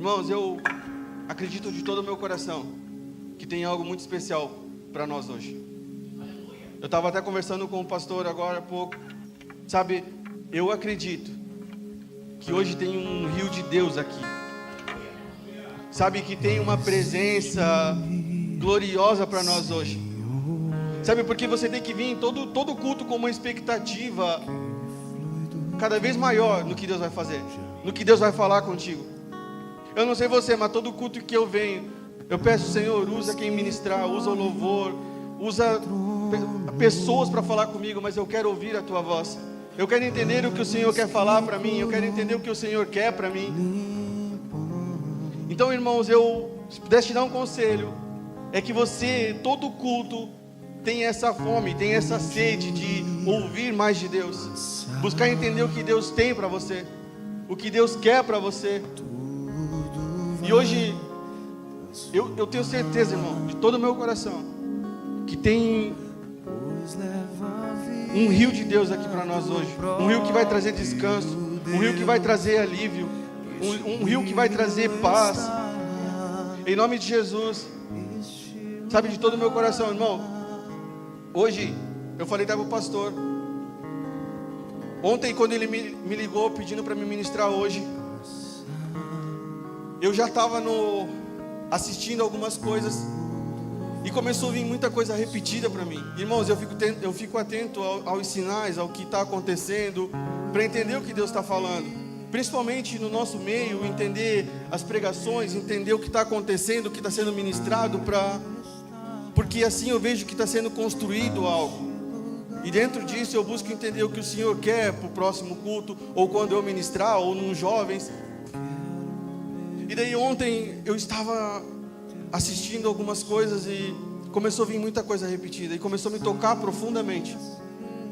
Irmãos, eu acredito de todo o meu coração que tem algo muito especial para nós hoje. Eu estava até conversando com o pastor agora há pouco. Sabe, eu acredito que hoje tem um rio de Deus aqui. Sabe, que tem uma presença gloriosa para nós hoje. Sabe, porque você tem que vir todo culto com uma expectativa cada vez maior no que Deus vai fazer, no que Deus vai falar contigo. Eu não sei você, mas todo culto que eu venho, eu peço, Senhor, usa quem ministrar, usa o louvor, usa pessoas para falar comigo, mas eu quero ouvir a tua voz. Eu quero entender o que o Senhor quer falar para mim, eu quero entender o que o Senhor quer para mim. Então, irmãos, se pudesse te dar um conselho, é que você, todo culto, tem essa fome, tem essa sede de ouvir mais de Deus, buscar entender o que Deus tem para você, o que Deus quer para você. E hoje, eu tenho certeza, irmão, de todo o meu coração, que tem um rio de Deus aqui para nós hoje, um rio que vai trazer descanso, um rio que vai trazer alívio, um rio que vai trazer paz, em nome de Jesus. Sabe, de todo o meu coração, irmão, hoje, eu falei até para o pastor, ontem quando ele me ligou pedindo para me ministrar hoje, eu já estava assistindo algumas coisas e começou a vir muita coisa repetida para mim. Irmãos, eu fico atento aos sinais, ao que está acontecendo, para entender o que Deus está falando, principalmente no nosso meio, entender as pregações, entender o que está acontecendo, o que está sendo ministrado, porque assim eu vejo que está sendo construído algo, e dentro disso eu busco entender o que o Senhor quer para o próximo culto, ou quando eu ministrar, ou nos jovens. E daí ontem eu estava assistindo algumas coisas e começou a vir muita coisa repetida, e começou a me tocar profundamente.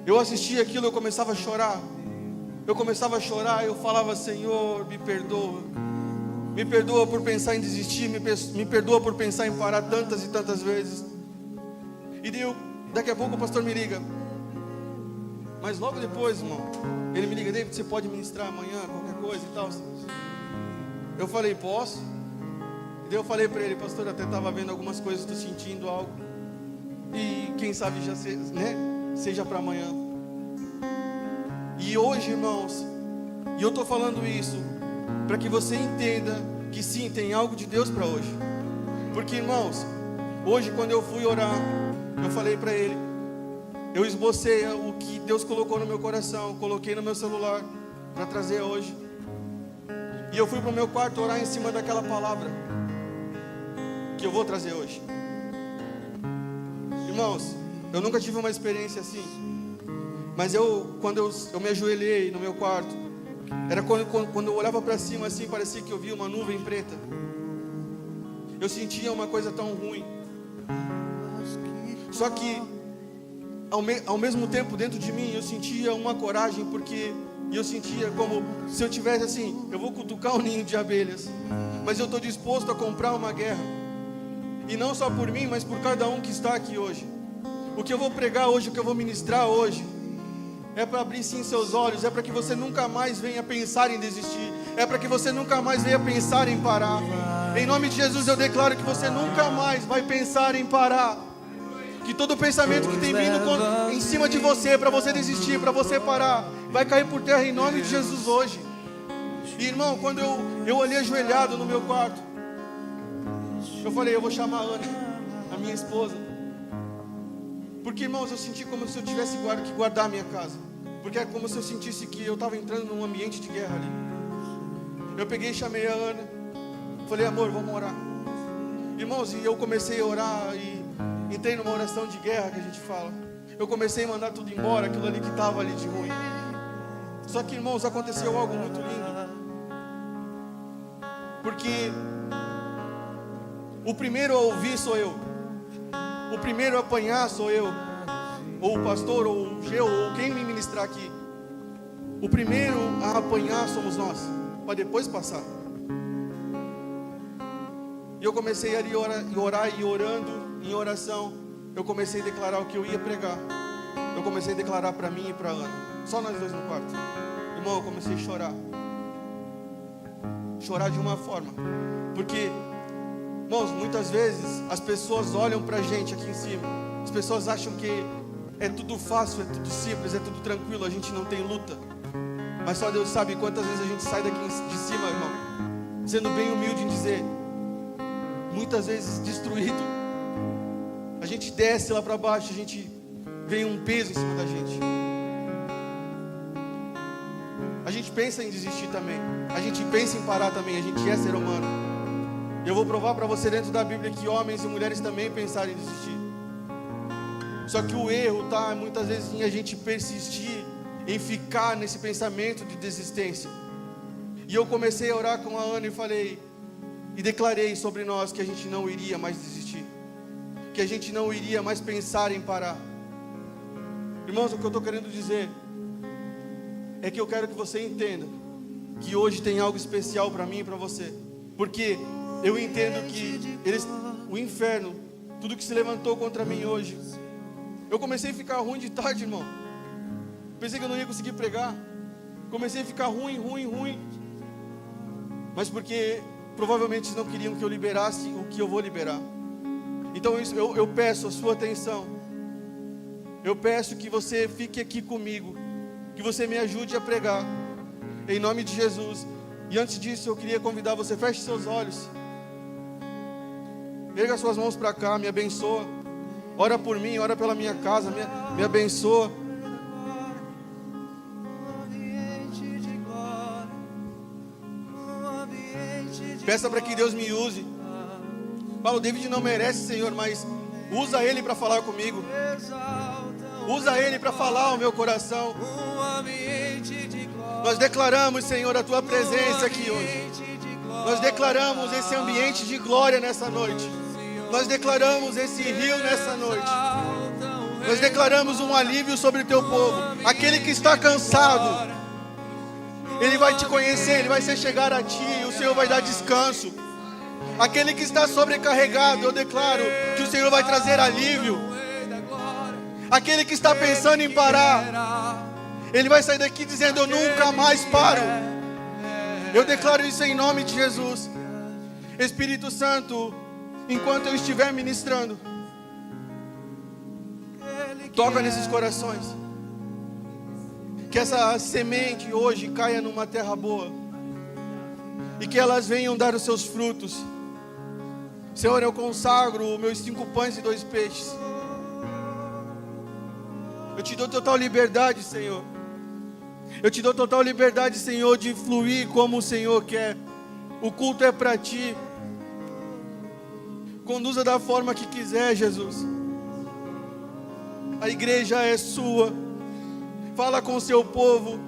Eu assistia aquilo, eu começava a chorar, eu falava, Senhor, me perdoa por pensar em desistir, me perdoa por pensar em parar tantas e tantas vezes. E daí daqui a pouco o pastor me liga, mas logo depois, irmão, ele me liga, David, você pode ministrar amanhã, qualquer coisa e tal? Eu falei, posso? E daí eu falei para ele, pastor, eu até estava vendo algumas coisas, estou sentindo algo, e quem sabe já seja para amanhã. E hoje, irmãos, e eu estou falando isso para que você entenda que sim, tem algo de Deus para hoje. Porque, irmãos, hoje quando eu fui orar, eu falei para ele, eu esbocei o que Deus colocou no meu coração, coloquei no meu celular para trazer hoje. E eu fui para o meu quarto orar em cima daquela palavra que eu vou trazer hoje. Irmãos, eu nunca tive uma experiência assim, mas quando eu me ajoelhei no meu quarto, era quando eu olhava para cima assim, parecia que eu via uma nuvem preta. Eu sentia uma coisa tão ruim. Só que ao mesmo tempo dentro de mim eu sentia uma coragem, porque eu sentia como se eu tivesse assim, eu vou cutucar um ninho de abelhas, mas eu estou disposto a comprar uma guerra, e não só por mim, mas por cada um que está aqui hoje. O que eu vou pregar hoje, o que eu vou ministrar hoje, é para abrir sim seus olhos, é para que você nunca mais venha pensar em desistir, é para que você nunca mais venha pensar em parar. Em nome de Jesus eu declaro que você nunca mais vai pensar em parar, que todo pensamento que tem vindo em cima de você, para você desistir, para você parar, vai cair por terra em nome de Jesus hoje. E irmão, quando eu olhei ajoelhado no meu quarto, eu falei, eu vou chamar a Ana, a minha esposa, porque, irmãos, eu senti como se eu tivesse que guardar a minha casa, porque é como se eu sentisse que eu estava entrando num ambiente de guerra ali. Eu peguei e chamei a Ana, falei, amor, vamos orar. Irmãos, e eu comecei a orar e entrei numa oração de guerra que a gente fala. Eu comecei a mandar tudo embora, aquilo ali que estava ali de ruim. Só que, irmãos, aconteceu algo muito lindo, porque o primeiro a ouvir sou eu, o primeiro a apanhar sou eu, ou o pastor, ou o Geu, ou quem me ministrar aqui. O primeiro a apanhar somos nós, para depois passar. E eu comecei ali a orar, e orando em oração, eu comecei a declarar o que eu ia pregar. Eu comecei a declarar para mim e para Ana, só nós dois no quarto. Irmão, eu comecei a chorar. chorar de uma forma. Porque, irmãos, muitas vezes as pessoas olham pra gente aqui em cima. As pessoas acham que é tudo fácil, é tudo simples, é tudo tranquilo, a gente não tem luta. Mas só Deus sabe quantas vezes a gente sai daqui de cima, irmão, sendo bem humilde em dizer, muitas vezes destruído. A gente desce lá para baixo, a gente vem um peso em cima da gente. A gente pensa em desistir também. A gente pensa em parar também. A gente é ser humano. Eu vou provar para você dentro da Bíblia que homens e mulheres também pensaram em desistir. Só que o erro está muitas vezes em a gente persistir, em ficar nesse pensamento de desistência. E eu comecei a orar com a Ana e falei, e declarei sobre nós que a gente não iria mais desistir, que a gente não iria mais pensar em parar. Irmãos, o que eu estou querendo dizer é que eu quero que você entenda que hoje tem algo especial para mim e para você, porque eu entendo que o inferno, tudo que se levantou contra mim hoje, eu comecei a ficar ruim de tarde, irmão. Pensei que eu não ia conseguir pregar. Comecei a ficar ruim. Mas porque provavelmente não queriam que eu liberasse o que eu vou liberar. Então eu peço a sua atenção. Eu peço que você fique aqui comigo, que você me ajude a pregar, em nome de Jesus. E antes disso eu queria convidar você, feche seus olhos, erga suas mãos para cá, me abençoa, ora por mim, ora pela minha casa, me abençoa. Peça para que Deus me use. Paulo, David não merece, Senhor, mas usa ele para falar comigo. Usa ele para falar ao meu coração. Nós declaramos, Senhor, a tua presença aqui hoje. Nós declaramos esse ambiente de glória nessa noite. Nós declaramos esse rio nessa noite. Nós declaramos um alívio sobre o teu povo. Aquele que está cansado, ele vai te conhecer, ele vai se chegar a ti, e o Senhor vai dar descanso. Aquele que está sobrecarregado, eu declaro que o Senhor vai trazer alívio. Aquele que está pensando em parar, ele vai sair daqui dizendo, eu nunca mais paro. Eu declaro isso em nome de Jesus. Espírito Santo, enquanto eu estiver ministrando, toca nesses corações. Que essa semente hoje caia numa terra boa, e que elas venham dar os seus frutos. Senhor, eu consagro meus 5 pães e 2 peixes. Eu te dou total liberdade, Senhor. Eu te dou total liberdade, Senhor, de fluir como o Senhor quer. O culto é para ti. Conduza da forma que quiser, Jesus. A igreja é sua. Fala com o seu povo.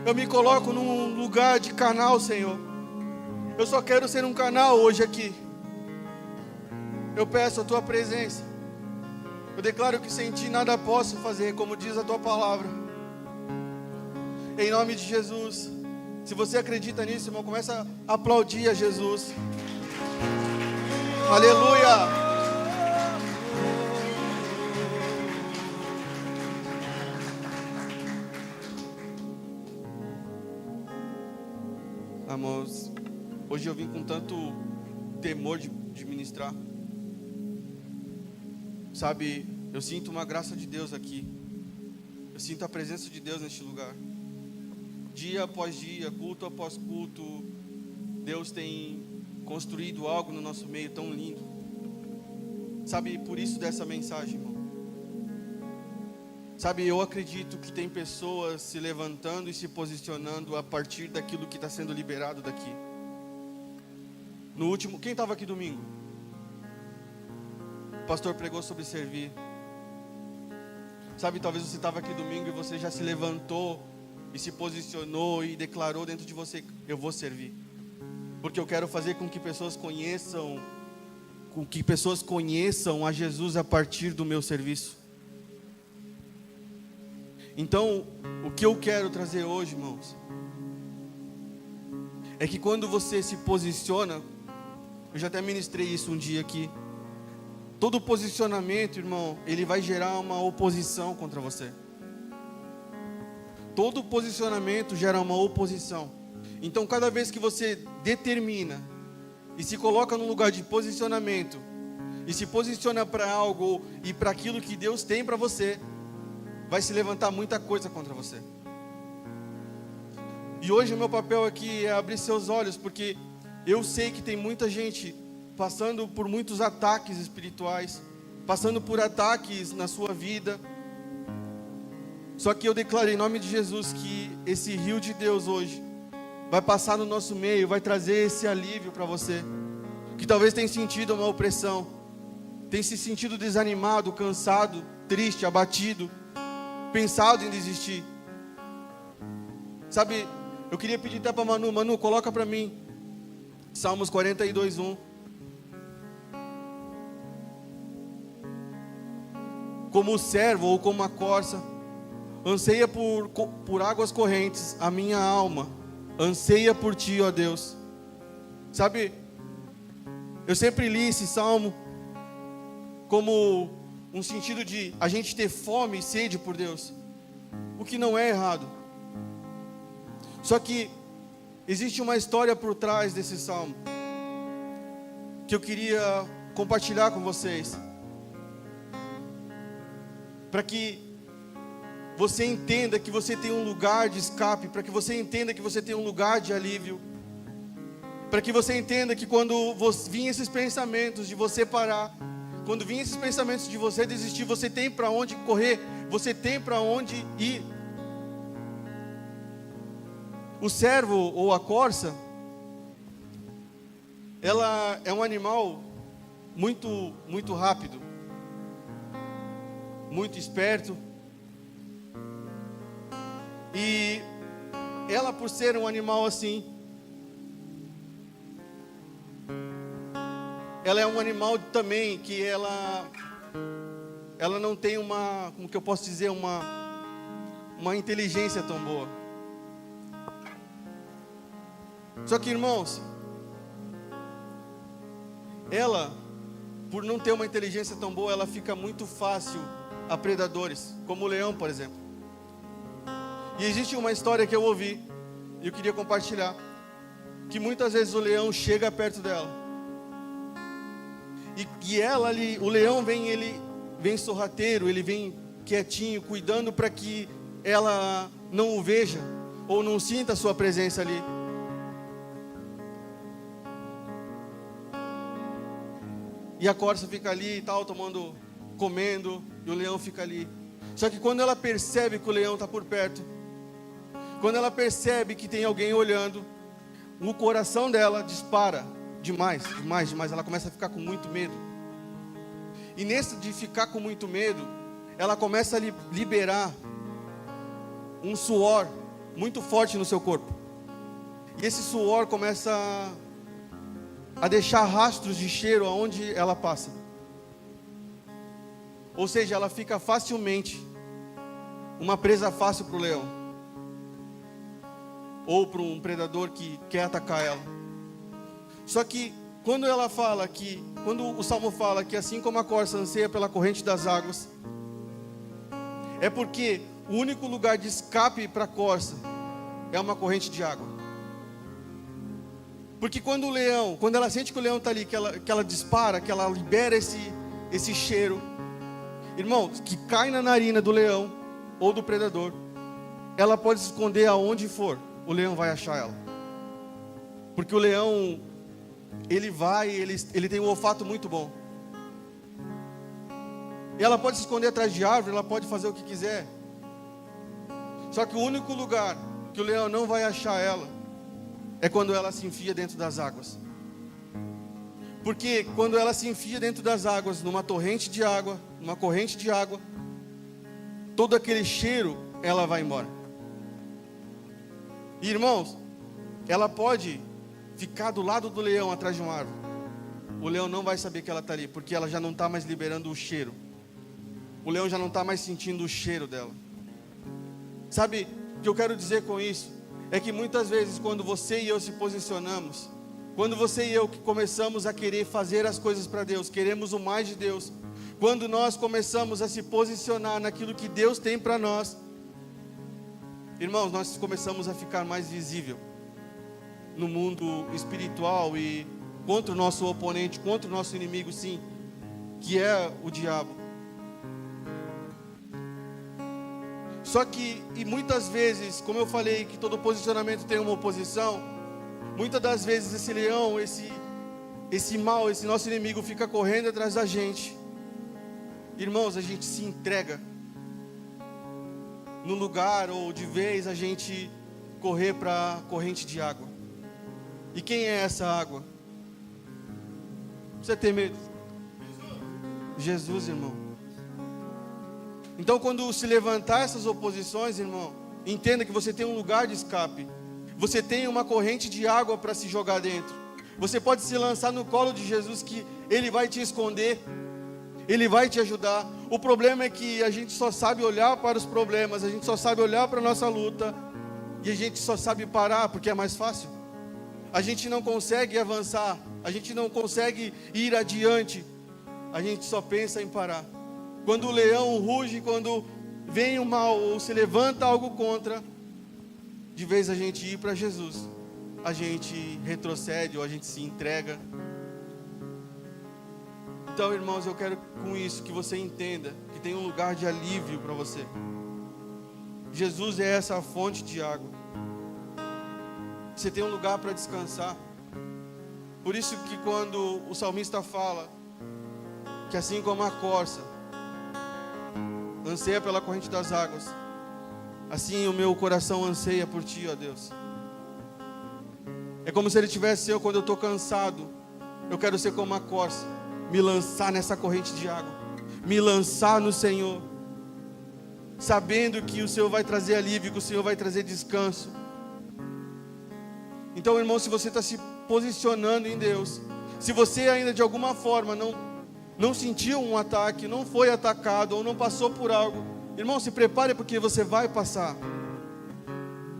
Eu me coloco num lugar de canal, Senhor. Eu só quero ser um canal hoje aqui. Eu peço a tua presença. Eu declaro que sem ti nada posso fazer, como diz a tua palavra. Em nome de Jesus. Se você acredita nisso, irmão, começa a aplaudir a Jesus. Aleluia. Irmãos, hoje eu vim com tanto temor de ministrar. Sabe, eu sinto uma graça de Deus aqui. Eu sinto a presença de Deus neste lugar. Dia após dia, culto após culto, Deus tem construído algo no nosso meio tão lindo. Sabe, por isso dessa mensagem, irmão. Sabe, eu acredito que tem pessoas se levantando e se posicionando a partir daquilo que está sendo liberado daqui. No último, quem estava aqui domingo? O pastor pregou sobre servir. Sabe, talvez você estava aqui domingo e você já se levantou e se posicionou e declarou dentro de você, eu vou servir. Porque eu quero fazer com que pessoas conheçam a Jesus a partir do meu serviço. Então, o que eu quero trazer hoje, irmãos, é que quando você se posiciona, eu já até ministrei isso um dia aqui, todo posicionamento, irmão, ele vai gerar uma oposição contra você. Todo posicionamento gera uma oposição. Então, cada vez que você determina e se coloca num lugar de posicionamento, e se posiciona para algo e para aquilo que Deus tem para você, vai se levantar muita coisa contra você. E hoje o meu papel aqui é abrir seus olhos, porque eu sei que tem muita gente passando por muitos ataques espirituais, passando por ataques na sua vida. Só que eu declaro em nome de Jesus que esse rio de Deus hoje vai passar no nosso meio, vai trazer esse alívio para você, que talvez tenha sentido uma opressão, tem se sentido desanimado, cansado, triste, abatido, pensado em desistir. Sabe, eu queria pedir até para Manu, coloca para mim Salmos 42:1. Como o servo ou como a corça anseia por águas correntes, a minha alma anseia por ti, ó Deus. Sabe, eu sempre li esse salmo como um sentido de a gente ter fome e sede por Deus, o que não é errado. Só que existe uma história por trás desse salmo que eu queria compartilhar com vocês, para que você entenda que você tem um lugar de escape, para que você entenda que você tem um lugar de alívio, para que você entenda que quando vinham esses pensamentos de você parar, quando vinham esses pensamentos de você desistir, você tem para onde correr, você tem para onde ir. O cervo ou a corça, ela é um animal muito rápido, muito esperto. E ela, por ser um animal assim, ela é um animal também que ela não tem uma, como que eu posso dizer, uma inteligência tão boa. Só que, irmãos, ela, por não ter uma inteligência tão boa, ela fica muito fácil a predadores, como o leão, por exemplo. E existe uma história que eu ouvi, e eu queria compartilhar, que muitas vezes o leão chega perto dela, e ela ali, o leão ele vem sorrateiro, ele vem quietinho, cuidando para que ela não o veja, ou não sinta a sua presença ali. E a corça fica ali e tal, comendo, e o leão fica ali. Só que quando ela percebe que o leão está por perto, quando ela percebe que tem alguém olhando, o coração dela dispara demais. Ela começa a ficar com muito medo. E nesse de ficar com muito medo, ela começa a liberar um suor muito forte no seu corpo. E esse suor começa a deixar rastros de cheiro aonde ela passa. Ou seja, ela fica facilmente uma presa fácil para o leão, ou para um predador que quer atacar ela. Só que quando o Salmo fala que assim como a corça anseia pela corrente das águas, é porque o único lugar de escape para a corça é uma corrente de água. Porque quando ela sente que o leão está ali, que ela dispara, que ela libera esse cheiro, irmãos, que cai na narina do leão ou do predador, ela pode se esconder aonde for, o leão vai achar ela. Porque o leão, ele tem um olfato muito bom. E ela pode se esconder atrás de árvore, ela pode fazer o que quiser. Só que o único lugar que o leão não vai achar ela é quando ela se enfia dentro das águas. Porque quando ela se enfia dentro das águas, numa corrente de água, todo aquele cheiro, ela vai embora. E, irmãos, ela pode ficar do lado do leão, atrás de uma árvore. O leão não vai saber que ela está ali, porque ela já não está mais liberando o cheiro. O leão já não está mais sentindo o cheiro dela. Sabe o que eu quero dizer com isso? É que muitas vezes quando você e eu se posicionamos, quando você e eu que começamos a querer fazer as coisas para Deus, queremos o mais de Deus, quando nós começamos a se posicionar naquilo que Deus tem para nós, irmãos, nós começamos a ficar mais visível. no mundo espiritual e contra o nosso oponente, contra o nosso inimigo, sim, que é o diabo. Só que, e muitas vezes, como eu falei, que todo posicionamento tem uma oposição, muitas das vezes esse leão, esse mal, esse nosso inimigo fica correndo atrás da gente. Irmãos, a gente se entrega no lugar, ou de vez a gente correr para a corrente de água. E quem é essa água? Você tem medo? Jesus, irmão. Então, quando se levantar essas oposições, irmão, entenda que você tem um lugar de escape. Você tem uma corrente de água para se jogar dentro. Você pode se lançar no colo de Jesus, que Ele vai te esconder, Ele vai te ajudar. O problema é que a gente só sabe olhar para os problemas, a gente só sabe olhar para a nossa luta, e a gente só sabe parar porque é mais fácil. A gente não consegue avançar, a gente não consegue ir adiante, a gente só pensa em parar. Quando o leão ruge, quando vem o mal ou se levanta algo contra, de vez a gente ir para Jesus, a gente retrocede ou a gente se entrega. Então, irmãos, eu quero com isso que você entenda que tem um lugar de alívio para você. Jesus é essa fonte de água. Você tem um lugar para descansar. Por isso que quando o salmista fala que assim como a corça anseia pela corrente das águas, assim o meu coração anseia por Ti, ó Deus. É como se Ele tivesse quando eu estou cansado, eu quero ser como a corça, me lançar nessa corrente de água, me lançar no Senhor, sabendo que o Senhor vai trazer alívio, que o Senhor vai trazer descanso. Então, irmão, se você está se posicionando em Deus, se você ainda de alguma forma não sentiu um ataque, não foi atacado ou não passou por algo, irmão, se prepare porque você vai passar.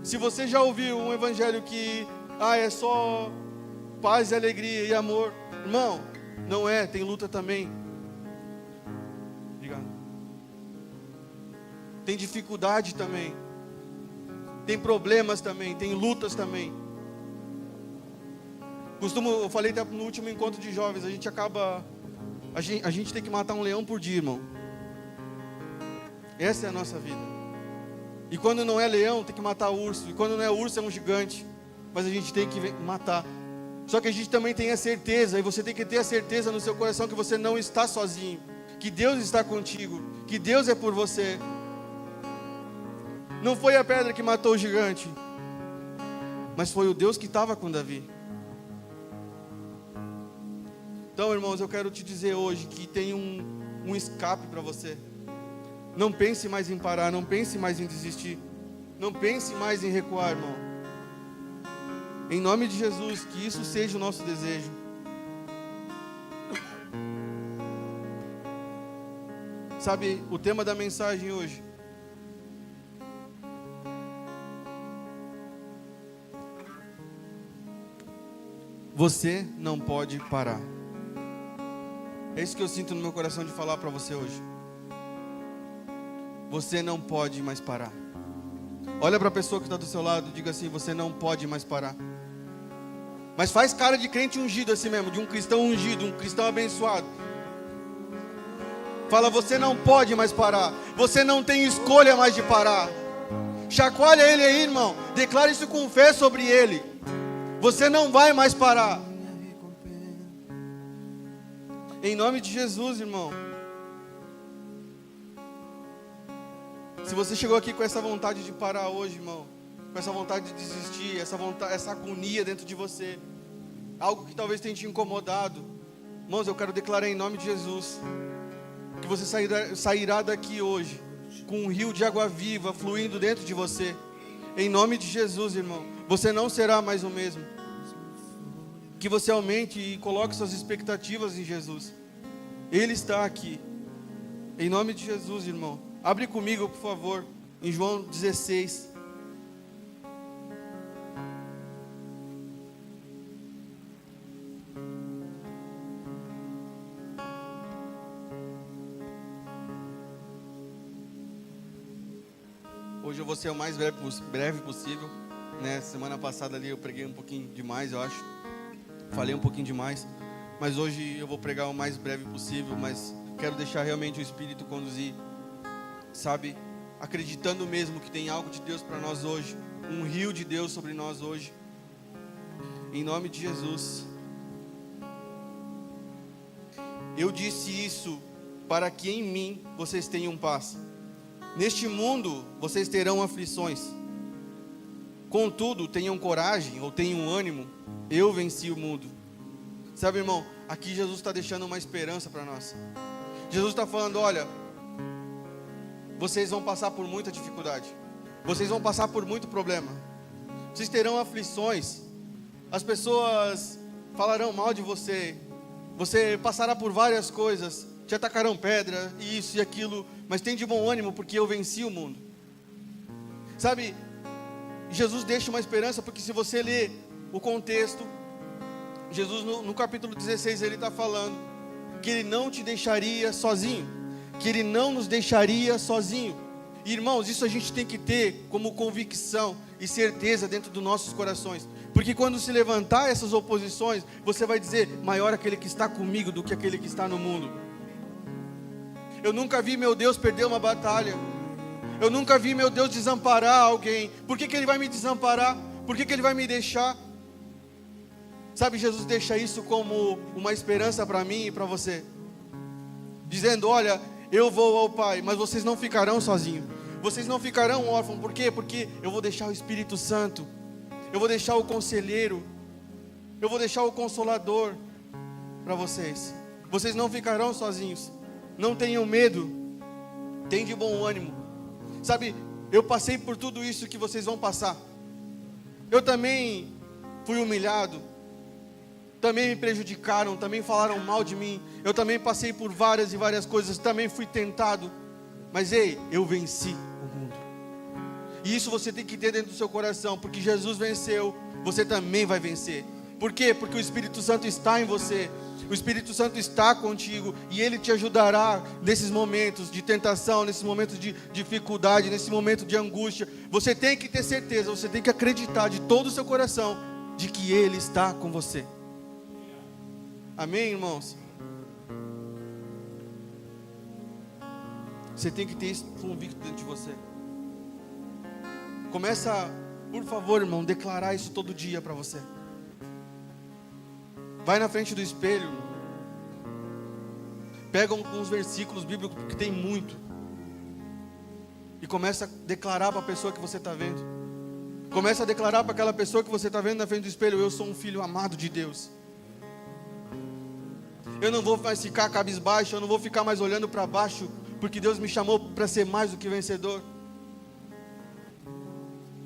Se você já ouviu um evangelho que é só paz e alegria e amor, irmão, não é, tem luta também. Obrigado. Tem dificuldade também, tem problemas também, tem lutas também. Eu falei até no último encontro de jovens, a gente tem que matar um leão por dia, irmão. Essa é a nossa vida. E quando não é leão, tem que matar urso. E quando não é urso, é um gigante. Mas a gente tem que matar. Só que a gente também tem a certeza, e você tem que ter a certeza no seu coração que você não está sozinho, que Deus está contigo, que Deus é por você. Não foi a pedra que matou o gigante, mas foi o Deus que estava com Davi. Então, irmãos, eu quero te dizer hoje que tem um escape para você. Não pense mais em parar, não pense mais em desistir, não pense mais em recuar, irmão. Em nome de Jesus, que isso seja o nosso desejo. Sabe, o tema da mensagem hoje: você não pode parar. É isso que eu sinto no meu coração de falar para você hoje. Você não pode mais parar. Olha para a pessoa que está do seu lado e diga assim: você não pode mais parar. Mas faz cara de crente ungido assim mesmo, de um cristão ungido, um cristão abençoado. Fala: você não pode mais parar. Você não tem escolha mais de parar. Chacoalha ele aí, irmão. Declara isso com fé sobre ele. Você não vai mais parar. Em nome de Jesus, irmão. Se você chegou aqui com essa vontade de parar hoje, irmão, com essa vontade de desistir, essa agonia dentro de você, algo que talvez tenha te incomodado, irmãos, eu quero declarar em nome de Jesus que você sairá daqui hoje com um rio de água viva fluindo dentro de você. Em nome de Jesus, irmão, você não será mais o mesmo. Que você aumente e coloque suas expectativas em Jesus. Ele está aqui. Em nome de Jesus, irmão. Abre comigo, por favor, em João 16. Hoje eu vou ser o mais breve possível. né? Semana passada ali eu preguei um pouquinho demais, eu acho. Falei um pouquinho demais. Mas hoje eu vou pregar o mais breve possível, mas quero deixar realmente o Espírito conduzir, sabe? Acreditando mesmo que tem algo de Deus para nós hoje, um rio de Deus sobre nós hoje. Em nome de Jesus. Eu disse isso para que em mim vocês tenham paz. Neste mundo vocês terão aflições. Contudo, tenham coragem ou tenham ânimo. Eu venci o mundo. Sabe, irmão, aqui Jesus está deixando uma esperança para nós. Jesus está falando, olha, vocês vão passar por muita dificuldade. Vocês vão passar por muito problema. Vocês terão aflições. As pessoas falarão mal de você. Você passará por várias coisas. Te atacarão pedra, isso e aquilo. Mas tem de bom ânimo, porque eu venci o mundo. Sabe, Jesus deixa uma esperança, porque se você ler o contexto, Jesus no capítulo 16, ele está falando que ele não te deixaria sozinho, que ele não nos deixaria sozinho. Irmãos, isso a gente tem que ter como convicção e certeza dentro dos nossos corações, porque quando se levantar essas oposições, você vai dizer, maior aquele que está comigo do que aquele que está no mundo. Eu nunca vi meu Deus perder uma batalha. Eu nunca vi meu Deus desamparar alguém. Por que ele vai me desamparar? Por que ele vai me deixar? Sabe, Jesus deixa isso como uma esperança para mim e para você, dizendo, olha, eu vou ao Pai, mas vocês não ficarão sozinhos. Vocês não ficarão órfãos. Por quê? Porque eu vou deixar o Espírito Santo. Eu vou deixar o Conselheiro. Eu vou deixar o Consolador para vocês. Vocês não ficarão sozinhos. Não tenham medo. Tenham de bom ânimo. Sabe, eu passei por tudo isso que vocês vão passar. Eu também fui humilhado. Também me prejudicaram, também falaram mal de mim. Eu também passei por várias e várias coisas. Também fui tentado. Mas ei, eu venci o mundo. E isso você tem que ter dentro do seu coração. Porque Jesus venceu, você também vai vencer. Por quê? Porque o Espírito Santo está em você. O Espírito Santo está contigo. E Ele te ajudará nesses momentos de tentação, nesses momentos de dificuldade, nesse momento de angústia. Você tem que ter certeza, você tem que acreditar de todo o seu coração de que Ele está com você. Amém, irmãos? Você tem que ter isso convicto dentro de você. Começa, por favor, irmão, declarar isso todo dia para você. Vai na frente do espelho. Pega uns versículos bíblicos, porque tem muito. E começa a declarar para a pessoa que você está vendo. Começa a declarar para aquela pessoa que você está vendo na frente do espelho, eu sou um filho amado de Deus. Eu não vou mais ficar cabisbaixo, eu não vou ficar mais olhando para baixo, porque Deus me chamou para ser mais do que vencedor.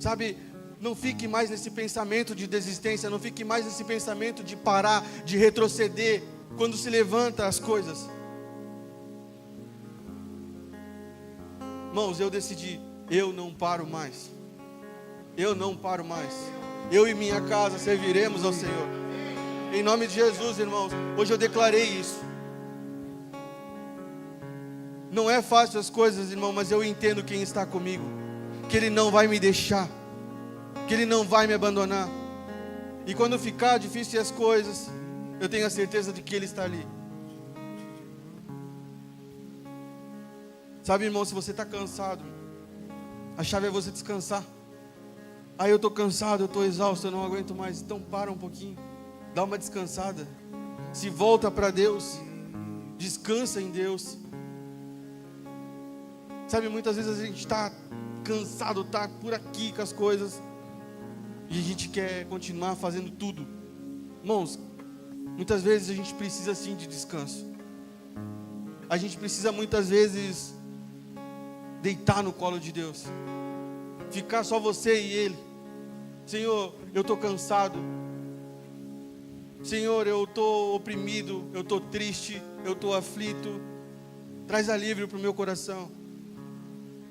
Sabe, não fique mais nesse pensamento de desistência, não fique mais nesse pensamento de parar, de retroceder, quando se levanta as coisas. Irmãos, eu decidi, eu não paro mais. Eu não paro mais. Eu e minha casa serviremos ao Senhor. Em nome de Jesus, irmãos, hoje eu declarei isso. Não é fácil as coisas, irmão, mas eu entendo quem está comigo, que Ele não vai me deixar, que Ele não vai me abandonar. E quando ficar difícil as coisas, eu tenho a certeza de que Ele está ali. Sabe, irmão, se você está cansado, a chave é você descansar. Aí eu estou cansado, eu estou exausto, eu não aguento mais. Então para um pouquinho, dá uma descansada, se volta para Deus, descansa em Deus. Sabe, muitas vezes a gente está cansado, está por aqui com as coisas, e a gente quer continuar fazendo tudo. Irmãos, muitas vezes a gente precisa sim de descanso. A gente precisa muitas vezes deitar no colo de Deus, ficar só você e Ele. Senhor, eu estou cansado. Senhor, eu estou oprimido, eu estou triste, eu estou aflito. Traz alívio para o meu coração.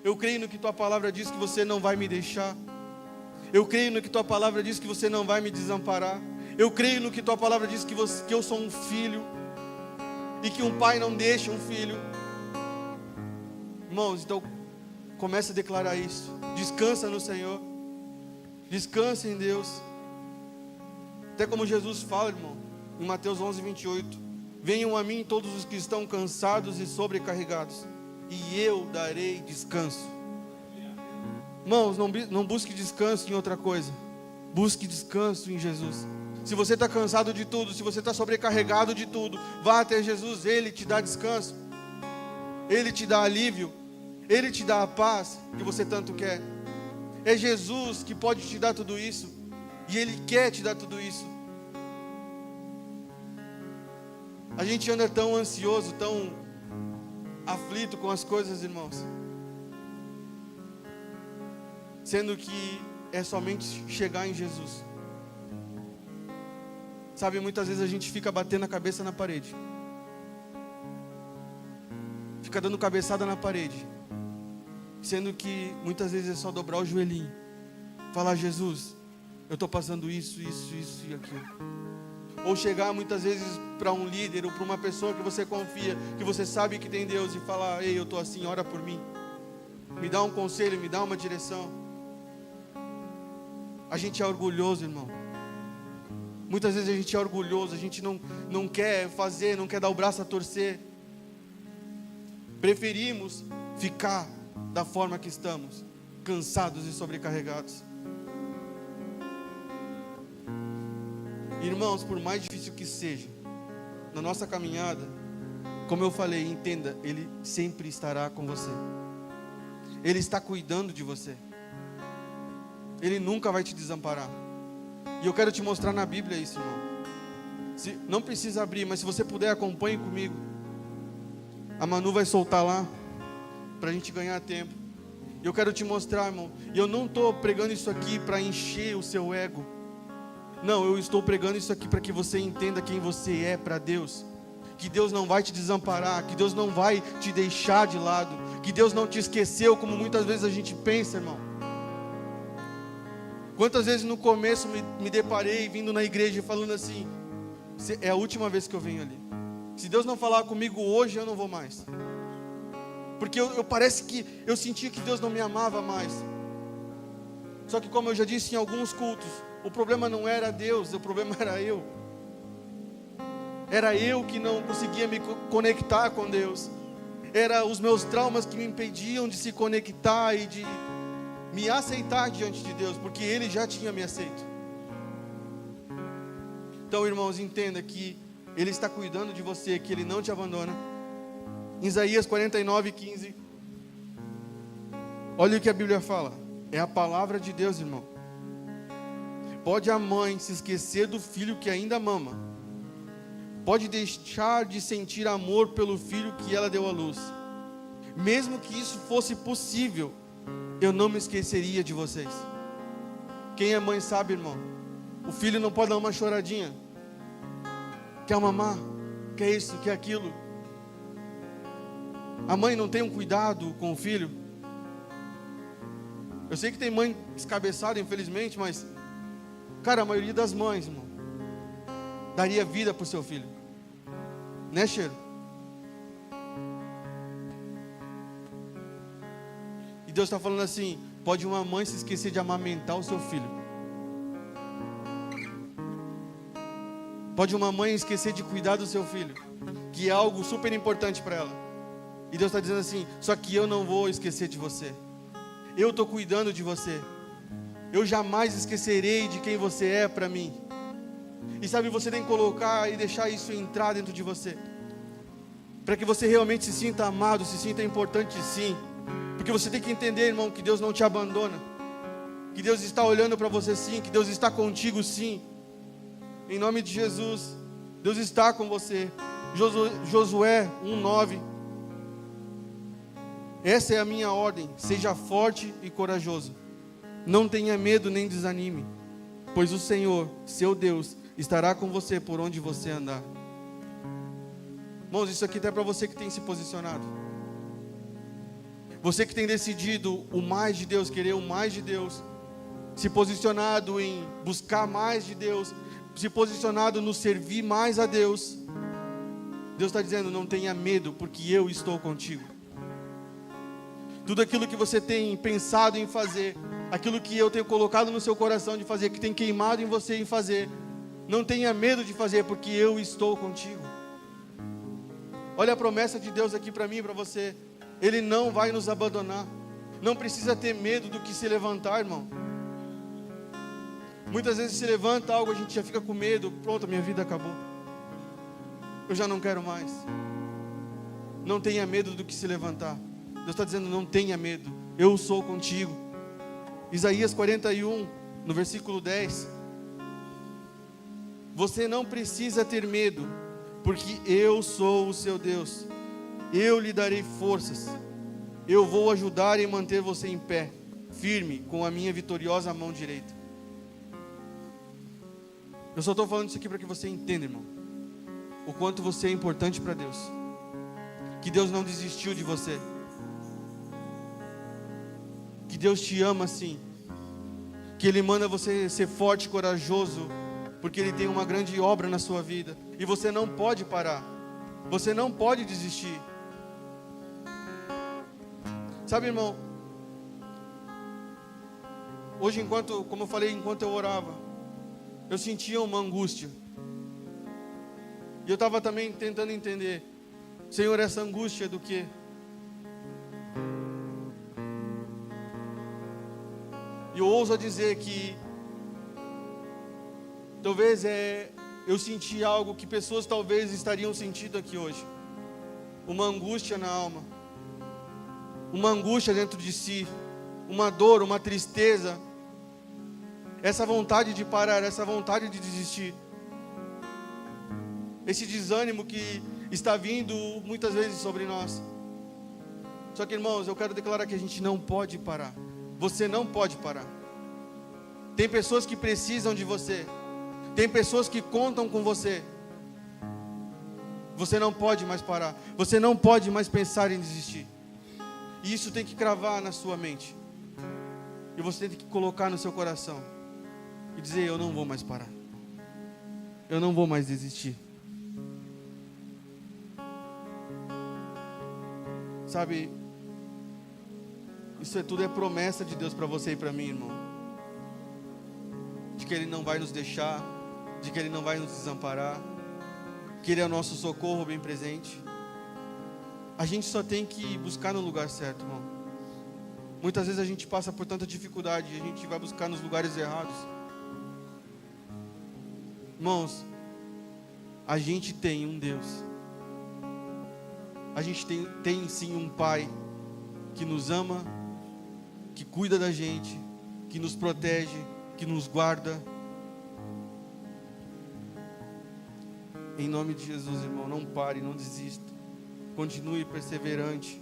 Eu creio no que Tua palavra diz, que você não vai me deixar. Eu creio no que Tua palavra diz, que você não vai me desamparar. Eu creio no que Tua palavra diz, que eu sou um filho, e que um pai não deixa um filho. Irmãos, então começa a declarar isso. Descansa no Senhor. Descanse em Deus. Até como Jesus fala, irmão, em Mateus 11:28. Venham a mim todos os que estão cansados e sobrecarregados, e eu darei descanso. Irmãos, não busque descanso em outra coisa. Busque descanso em Jesus. Se você está cansado de tudo, se você está sobrecarregado de tudo, vá até Jesus, Ele te dá descanso. Ele te dá alívio. Ele te dá a paz que você tanto quer. É Jesus que pode te dar tudo isso. E Ele quer te dar tudo isso. A gente anda tão ansioso, tão aflito com as coisas, irmãos. Sendo que é somente chegar em Jesus. Sabe, muitas vezes a gente fica batendo a cabeça na parede. Fica dando cabeçada na parede. Sendo que muitas vezes é só dobrar o joelhinho. Falar: Jesus, eu estou passando isso e aquilo. Ou chegar muitas vezes para um líder ou para uma pessoa que você confia, que você sabe que tem Deus, e falar: ei, eu estou assim, ora por mim. Me dá um conselho, me dá uma direção. A gente é orgulhoso, irmão. Muitas vezes a gente é orgulhoso, a gente não quer fazer, não quer dar o braço a torcer. Preferimos ficar da forma que estamos, cansados e sobrecarregados. Irmãos, por mais difícil que seja, na nossa caminhada, como eu falei, entenda, Ele sempre estará com você. Ele está cuidando de você. Ele nunca vai te desamparar. E eu quero te mostrar na Bíblia isso, irmão. Não precisa abrir, mas se você puder, acompanhe comigo. A Manu vai soltar lá, para a gente ganhar tempo. E eu quero te mostrar, irmão. E eu não estou pregando isso aqui para encher o seu ego. Não, eu estou pregando isso aqui para que você entenda quem você é para Deus. Que Deus não vai te desamparar, que Deus não vai te deixar de lado, que Deus não te esqueceu, como muitas vezes a gente pensa, irmão. Quantas vezes no começo me deparei vindo na igreja falando assim: é a última vez que eu venho ali. Se Deus não falar comigo hoje, eu não vou mais. Porque parece que eu sentia que Deus não me amava mais. Só que, como eu já disse em alguns cultos, o problema não era Deus, o problema era eu. Era eu que não conseguia me conectar com Deus. Era os meus traumas que me impediam de se conectar e de me aceitar diante de Deus, porque Ele já tinha me aceito. Então, irmãos, entenda que Ele está cuidando de você, que Ele não te abandona. Em Isaías 49:15, olha o que a Bíblia fala. É a palavra de Deus, irmão. Pode a mãe se esquecer do filho que ainda mama? Pode deixar de sentir amor pelo filho que ela deu à luz? Mesmo que isso fosse possível, eu não me esqueceria de vocês. Quem é mãe sabe, irmão. O filho não pode dar uma choradinha. Quer mamar? Quer isso? Quer aquilo? A mãe não tem um cuidado com o filho. Eu sei que tem mãe descabeçada, infelizmente, mas, cara, a maioria das mães, irmão, daria vida para o seu filho. Né, Cheiro? E Deus está falando assim: pode uma mãe se esquecer de amamentar o seu filho. Pode uma mãe esquecer de cuidar do seu filho, que é algo super importante para ela. E Deus está dizendo assim: só que eu não vou esquecer de você. Eu estou cuidando de você. Eu jamais esquecerei de quem você é para mim. E sabe, você tem que colocar e deixar isso entrar dentro de você, para que você realmente se sinta amado, se sinta importante, sim. Porque você tem que entender, irmão, que Deus não te abandona, que Deus está olhando para você, sim, que Deus está contigo, sim. Em nome de Jesus, Deus está com você. Josué 1:9. Essa é a minha ordem: seja forte e corajoso. Não tenha medo nem desanime, pois o Senhor, seu Deus, estará com você por onde você andar. Irmãos, isso aqui até para você que tem se posicionado. Você que tem decidido o mais de Deus, querer o mais de Deus, se posicionado em buscar mais de Deus, se posicionado no servir mais a Deus. Deus está dizendo: não tenha medo, porque eu estou contigo. Tudo aquilo que você tem pensado em fazer, aquilo que eu tenho colocado no seu coração de fazer, que tem queimado em você em fazer, não tenha medo de fazer, porque eu estou contigo. Olha a promessa de Deus aqui para mim e para você. Ele não vai nos abandonar. Não precisa ter medo do que se levantar, irmão. Muitas vezes se levanta algo, a gente já fica com medo. Pronto, minha vida acabou. Eu já não quero mais. Não tenha medo do que se levantar. Deus está dizendo, não tenha medo. Eu sou contigo. Isaías 41, no versículo 10. Você não precisa ter medo, porque eu sou o seu Deus. Eu lhe darei forças. Eu vou ajudar e manter você em pé, firme, com a minha vitoriosa mão direita. Eu só estou falando isso aqui para que você entenda, irmão, o quanto você é importante para Deus. Que Deus não desistiu de você. Que Deus te ama assim. Que Ele manda você ser forte e corajoso, porque Ele tem uma grande obra na sua vida. E você não pode parar. Você não pode desistir. Sabe, irmão, hoje, como eu falei, enquanto eu orava, eu sentia uma angústia. E eu estava também tentando entender, Senhor, essa angústia é do quê? E eu ouso dizer que talvez eu senti algo que pessoas talvez estariam sentindo aqui hoje. Uma angústia na alma. Uma angústia dentro de si. Uma dor, uma tristeza. Essa vontade de parar, essa vontade de desistir. Esse desânimo que está vindo muitas vezes sobre nós. Só que, irmãos, eu quero declarar que a gente não pode parar. Você não pode parar. Tem pessoas que precisam de você. Tem pessoas que contam com você. Você não pode mais parar. Você não pode mais pensar em desistir. E isso tem que cravar na sua mente. E você tem que colocar no seu coração. E dizer, eu não vou mais parar. Eu não vou mais desistir. Sabe, isso tudo é promessa de Deus para você e para mim, irmão. De que Ele não vai nos deixar, de que Ele não vai nos desamparar, que Ele é o nosso socorro bem presente. A gente só tem que buscar no lugar certo, irmão. Muitas vezes a gente passa por tanta dificuldade e a gente vai buscar nos lugares errados. Irmãos, a gente tem um Deus. A gente tem sim um Pai que nos ama, que cuida da gente, que nos protege, que nos guarda. Em nome de Jesus, irmão, não pare, não desista. Continue perseverante.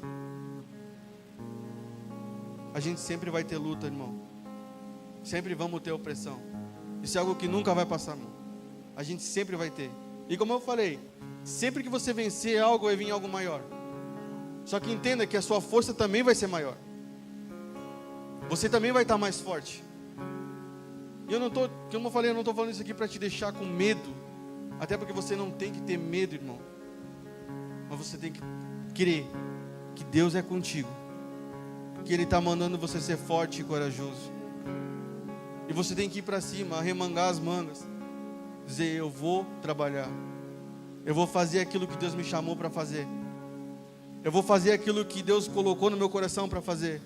A gente sempre vai ter luta, irmão. Sempre vamos ter opressão. Isso é algo que nunca vai passar, irmão. A gente sempre vai ter. E como eu falei, sempre que você vencer algo, vai vir algo maior. Só que entenda que a sua força também vai ser maior. Você também vai estar mais forte. E como eu falei, eu não estou falando isso aqui para te deixar com medo. Até porque você não tem que ter medo, irmão. Mas você tem que crer que Deus é contigo. Que Ele está mandando você ser forte e corajoso. E você tem que ir para cima, arremangar as mangas. Dizer, eu vou trabalhar. Eu vou fazer aquilo que Deus me chamou para fazer. Eu vou fazer aquilo que Deus colocou no meu coração para fazer.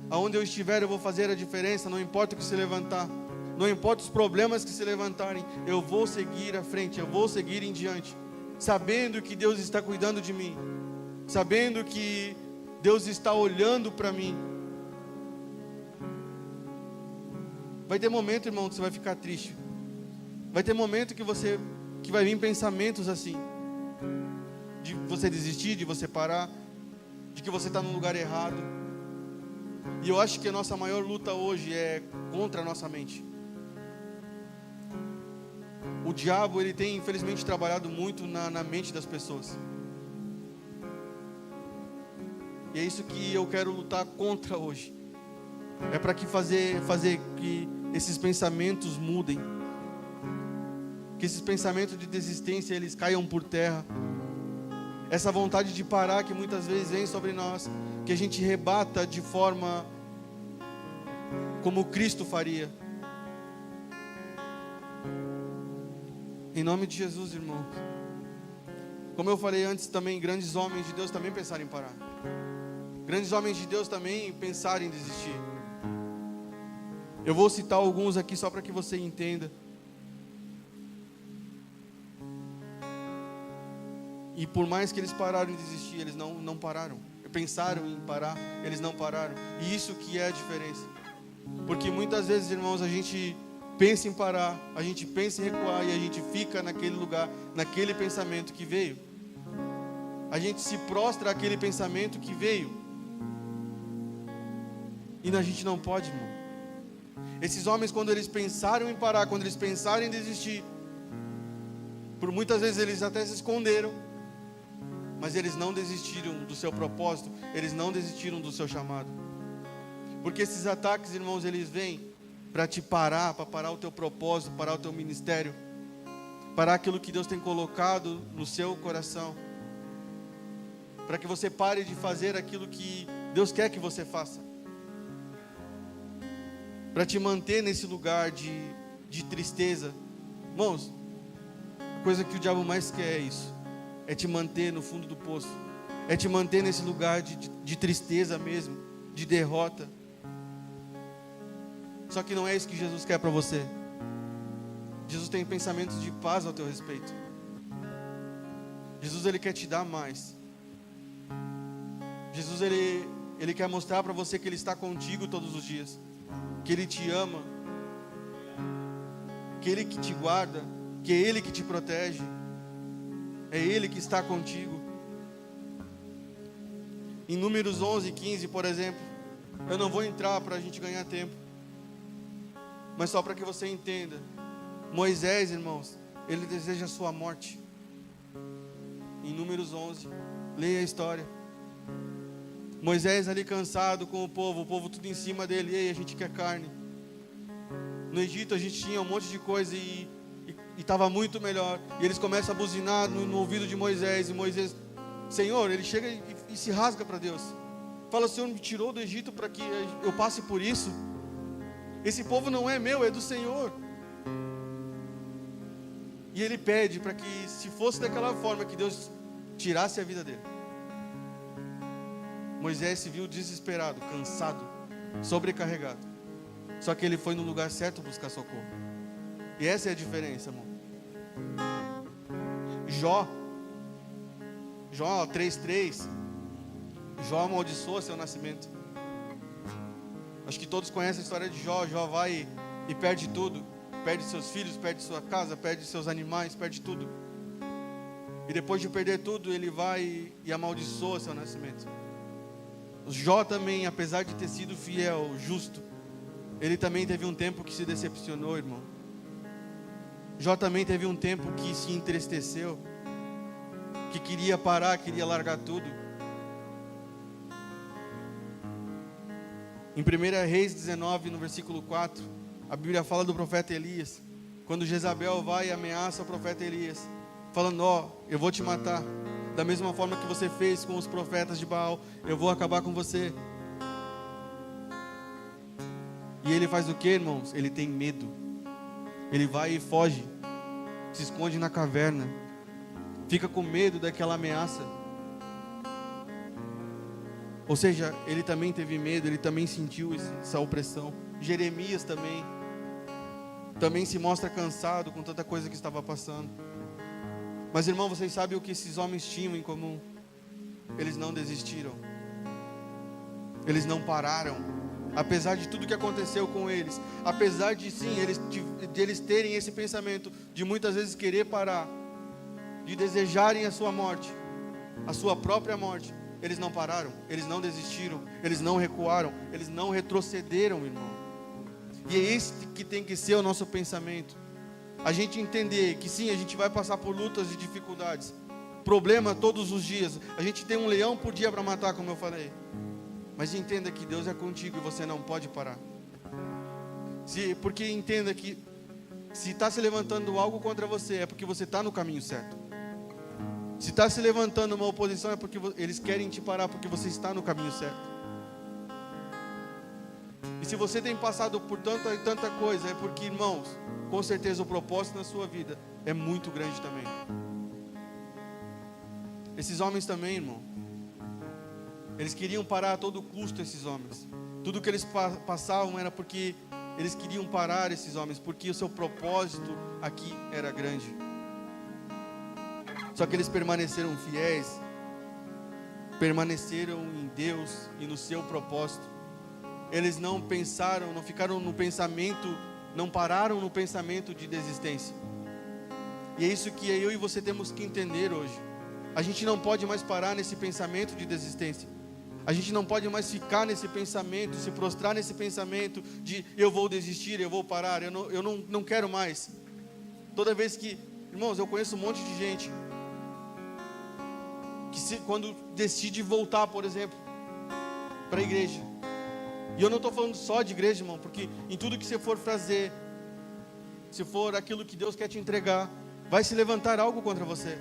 Aonde eu estiver, eu vou fazer a diferença. Não importa o que se levantar. Não importa os problemas que se levantarem. Eu vou seguir à frente. Eu vou seguir em diante. Sabendo que Deus está cuidando de mim. Sabendo que Deus está olhando para mim. Vai ter momento, irmão, que você vai ficar triste. Vai ter momento que vai vir pensamentos assim. De você desistir, de você parar. De que você está no lugar errado. E eu acho que a nossa maior luta hoje é contra a nossa mente. O diabo, ele tem infelizmente trabalhado muito na mente das pessoas. E é isso que eu quero lutar contra hoje. É para que fazer que esses pensamentos mudem. Que esses pensamentos de desistência, eles caiam por terra. Essa vontade de parar que muitas vezes vem sobre nós, que a gente rebata de forma como Cristo faria. Em nome de Jesus, irmão. Como eu falei antes também, grandes homens de Deus também pensaram em parar. Grandes homens de Deus também pensaram em desistir. Eu vou citar alguns aqui só para que você entenda. E por mais que eles pararam em desistir, eles não pararam. Pensaram em parar, eles não pararam. E isso que é a diferença. Porque muitas vezes, irmãos, a gente pensa em parar, a gente pensa em recuar e a gente fica naquele lugar, naquele pensamento que veio. A gente se prostra àquele pensamento que veio. E a gente não pode, irmão. Esses homens, quando eles pensaram em parar, quando eles pensaram em desistir, por muitas vezes eles até se esconderam, mas eles não desistiram do seu propósito, eles não desistiram do seu chamado. Porque esses ataques, irmãos, eles vêm para te parar, para parar o teu propósito, parar o teu ministério, parar aquilo que Deus tem colocado no seu coração, para que você pare de fazer aquilo que Deus quer que você faça, para te manter nesse lugar de tristeza. Irmãos, a coisa que o diabo mais quer é isso, é te manter no fundo do poço, é te manter nesse lugar de tristeza mesmo, de derrota. Só que não é isso que Jesus quer para você. Jesus tem pensamentos de paz ao teu respeito. Jesus, Ele quer te dar mais. Jesus, Ele quer mostrar para você que Ele está contigo todos os dias, que Ele te ama, que Ele que te guarda, que é Ele que te protege, é Ele que está contigo. Em Números 11, 15, por exemplo, eu não vou entrar para a gente ganhar tempo, mas só para que você entenda. Moisés, irmãos, ele deseja a sua morte. Em Números 11, leia a história. Moisés ali cansado com o povo tudo em cima dele. Ei, a gente quer carne. No Egito a gente tinha um monte de coisa e estava muito melhor. E eles começam a buzinar no ouvido de Moisés. E Moisés, Senhor, ele chega e se rasga para Deus. Fala, o Senhor me tirou do Egito para que eu passe por isso. Esse povo não é meu, é do Senhor. E ele pede para que, se fosse daquela forma, que Deus tirasse a vida dele. Moisés se viu desesperado, cansado, sobrecarregado. Só que ele foi no lugar certo buscar socorro. E essa é a diferença, irmão. Jó 3:3. Jó amaldiçoa seu nascimento. Acho que todos conhecem a história de Jó. Jó vai e perde tudo. Perde seus filhos, perde sua casa, perde seus animais, perde tudo. E depois de perder tudo, ele vai e amaldiçoa seu nascimento. Jó também, apesar de ter sido fiel, justo, ele também teve um tempo que se decepcionou, irmão. Jó também teve um tempo que se entristeceu, que queria parar, queria largar tudo. Em 1 Reis 19, no versículo 4, a Bíblia fala do profeta Elias, quando Jezabel vai e ameaça o profeta Elias, falando, eu vou te matar, da mesma forma que você fez com os profetas de Baal, eu vou acabar com você. E ele faz o que, irmãos? Ele tem medo, ele vai e foge, se esconde na caverna, fica com medo daquela ameaça. Ou seja, ele também teve medo, ele também sentiu essa opressão. Jeremias também se mostra cansado com tanta coisa que estava passando. Mas, irmão, vocês sabem o que esses homens tinham em comum? Eles não desistiram, eles não pararam, apesar de tudo que aconteceu com eles, apesar de sim, eles terem esse pensamento de muitas vezes querer parar, de desejarem a sua morte, a sua própria morte. Eles não pararam, eles não desistiram, eles não recuaram, eles não retrocederam, irmão. E é esse que tem que ser o nosso pensamento. A gente entender que sim, a gente vai passar por lutas e dificuldades, problema todos os dias. A gente tem um leão por dia para matar, como eu falei. Mas entenda que Deus é contigo e você não pode parar. Porque entenda que se está se levantando algo contra você, é porque você está no caminho certo. Se está se levantando uma oposição, é porque eles querem te parar, porque você está no caminho certo. E se você tem passado por tanta e tanta coisa, é porque, irmãos, com certeza o propósito na sua vida é muito grande também. Esses homens também, irmão, eles queriam parar a todo custo, esses homens. Tudo que eles passavam era porque eles queriam parar esses homens, porque o seu propósito aqui era grande. Só que eles permaneceram fiéis, permaneceram em Deus e no seu propósito. Eles não pensaram, não ficaram no pensamento, não pararam no pensamento de desistência. E é isso que eu e você temos que entender hoje. A gente não pode mais parar nesse pensamento de desistência. A gente não pode mais ficar nesse pensamento, se prostrar nesse pensamento de eu vou desistir, eu vou parar, eu não quero mais. Toda vez que, irmãos, eu conheço um monte de gente que quando decide voltar, por exemplo, para a igreja. E eu não estou falando só de igreja, irmão, porque em tudo que você for fazer, se for aquilo que Deus quer te entregar, vai se levantar algo contra você.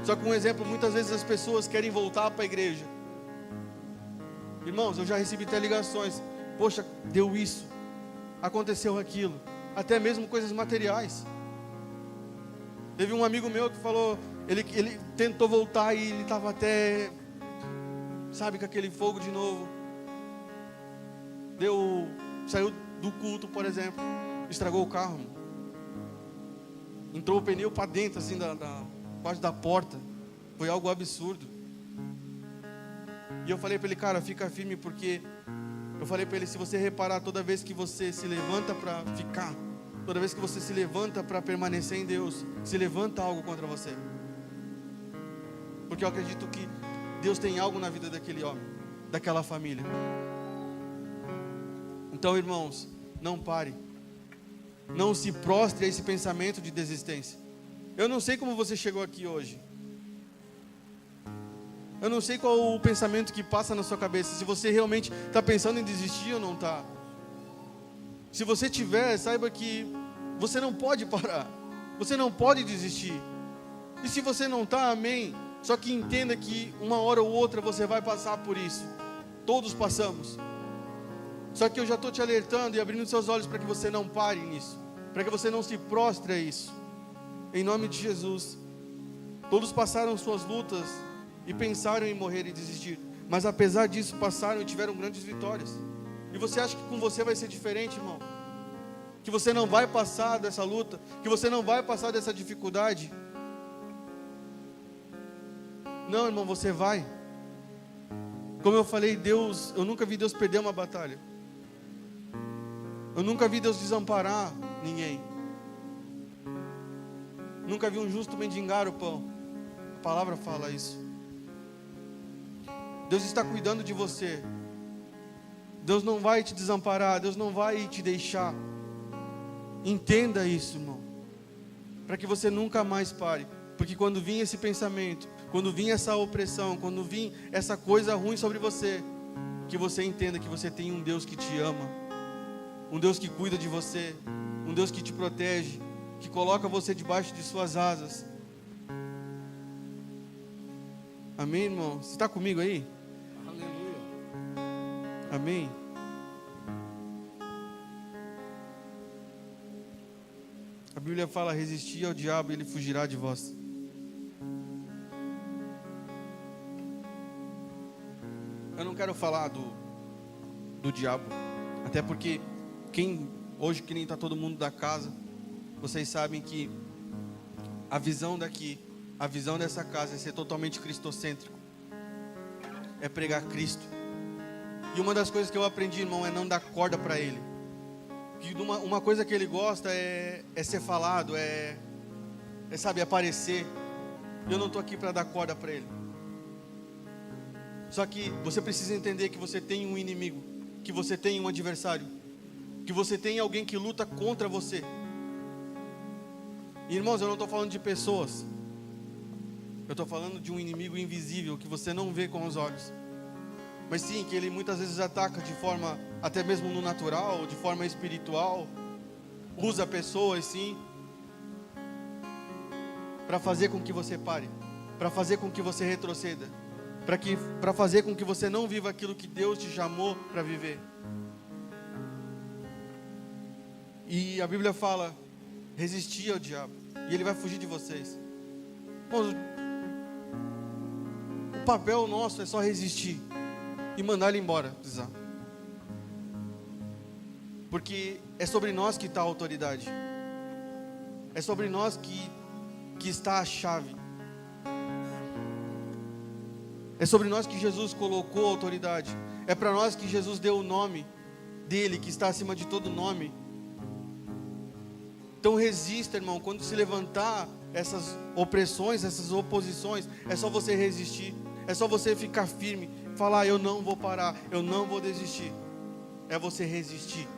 Só que um exemplo, muitas vezes as pessoas querem voltar para a igreja. Irmãos, eu já recebi até ligações. Poxa, deu isso, aconteceu aquilo, até mesmo coisas materiais. Teve um amigo meu que falou, ele tentou voltar e ele estava até, sabe, com aquele fogo de novo. Saiu do culto, por exemplo, estragou o carro. Entrou o pneu para dentro, assim, parte da porta. Foi algo absurdo. E eu falei para ele, cara, fica firme, porque eu falei para ele, se você reparar, toda vez que você se levanta para ficar, toda vez que você se levanta para permanecer em Deus, se levanta algo contra você. Porque eu acredito que Deus tem algo na vida daquele homem, daquela família. Então, irmãos, não pare. Não se prostre a esse pensamento de desistência. Eu não sei como você chegou aqui hoje. Eu não sei qual o pensamento que passa na sua cabeça. Se você realmente está pensando em desistir ou não está. Se você tiver, saiba que você não pode parar. Você não pode desistir. E se você não está, amém. Só que entenda que uma hora ou outra você vai passar por isso. Todos passamos. Só que eu já estou te alertando e abrindo seus olhos para que você não pare nisso. Para que você não se prostre a isso. Em nome de Jesus. Todos passaram suas lutas e pensaram em morrer e desistir. Mas apesar disso, passaram e tiveram grandes vitórias. E você acha que com você vai ser diferente, irmão? Que você não vai passar dessa luta? Que você não vai passar dessa dificuldade? Não, irmão, você vai. Como eu falei, Deus, eu nunca vi Deus perder uma batalha. Eu nunca vi Deus desamparar ninguém. Nunca vi um justo mendigar o pão. A palavra fala isso. Deus está cuidando de você. Deus não vai te desamparar. Deus não vai te deixar. Entenda isso, irmão. Para que você nunca mais pare. Porque quando vir esse pensamento, quando vir essa opressão, quando vir essa coisa ruim sobre você, que você entenda que você tem um Deus que te ama, um Deus que cuida de você, um Deus que te protege, que coloca você debaixo de suas asas. Amém, irmão? Você está comigo aí? Aleluia. Amém. A Bíblia fala, resistir ao diabo e ele fugirá de vós. Eu não quero falar do diabo, até porque hoje que nem está todo mundo da casa, vocês sabem que a visão daqui, a visão dessa casa é ser totalmente cristocêntrico, é pregar Cristo. E uma das coisas que eu aprendi, irmão, é não dar corda para ele. Que uma coisa que ele gosta é ser falado, sabe, aparecer. Eu não estou aqui para dar corda para ele. Só que você precisa entender que você tem um inimigo, que você tem um adversário, que você tem alguém que luta contra você. E, irmãos, eu não estou falando de pessoas. Eu estou falando de um inimigo invisível que você não vê com os olhos. Mas sim, que ele muitas vezes ataca de forma, até mesmo no natural, de forma espiritual. Usa pessoas, sim, para fazer com que você pare, para fazer com que você retroceda, para fazer com que você não viva aquilo que Deus te chamou para viver. E a Bíblia fala: resistir ao diabo e ele vai fugir de vocês. Irmãos, o papel nosso é só resistir e mandar ele embora, precisar. Porque é sobre nós que está a autoridade. É sobre nós que está a chave. É sobre nós que Jesus colocou a autoridade. É para nós que Jesus deu o nome dele, que está acima de todo nome. Então resista, irmão. Quando se levantar essas opressões, essas oposições, é só você resistir. É só você ficar firme. Falar: eu não vou parar, eu não vou desistir. É você resistir.